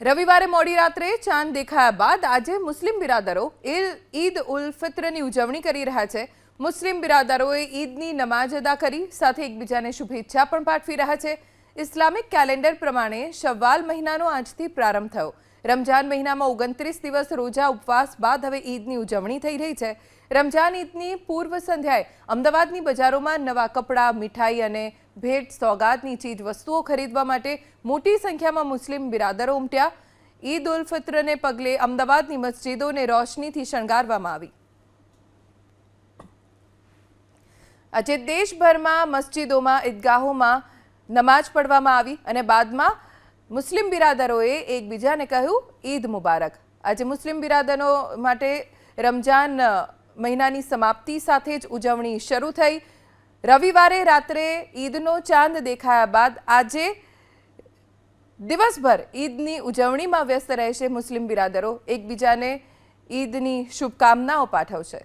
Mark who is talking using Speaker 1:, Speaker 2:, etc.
Speaker 1: રવિવારે મોડી રાત્રે ચાંદ દેખાયા બાદ આજે મુસ્લિમ બિરાદરો ઈદ ઉલ ફિત્રની ઉજવણી કરી રહ્યા છે। મુસ્લિમ બિરાદરોએ ઈદની નમાઝ અદા કરી સાથે એકબીજાને શુભેચ્છા પણ પાઠવી રહ્યા છે। ઇસ્લામિક કેલેન્ડર પ્રમાણે શવ્વાલ મહિનાનો આજથી પ્રારંભ થયો। રમજાન મહિનામાં 29 દિવસ રોજા ઉપવાસ બાદ હવે ઈદની ઉજવણી થઈ રહી છે। રમજાન ઈદની પૂર્વ સંધ્યાએ અમદાવાદની બજારોમાં નવા કપડાં, મીઠાઈ અને ભેટ સોગાદની ચીજ વસ્તુઓ ખરીદવા માટે મોટી સંખ્યામાં મુસ્લિમ બિરાદરો ઉમટ્યા। ઈદ ઉલ ફિત્રને પગલે અમદાવાદની મસ્જિદોને રોશનીથી શણગારવામાં આવી। આજે દેશભરમાં મસ્જિદોમાં ઈદગાહોમાં નમાઝ પઢવામાં આવી અને બાદમાં મુસ્લિમ બિરાદરોએ એકબીજાને કહ્યું ઈદ મુબારક। આજે મુસ્લિમ બિરાદરો માટે રમજાન મહિનાની સમાપ્તિ સાથે જ ઉજવણી શરૂ થઈ। રવિવારે રાત્રે ઈદનો ચાંદ દેખાયા બાદ આજે દિવસભર ઈદની ઉજવણીમાં વ્યસ્ત રહેશે મુસ્લિમ બિરાદરો। એકબીજાને ઈદની શુભકામનાઓ પાઠવશે।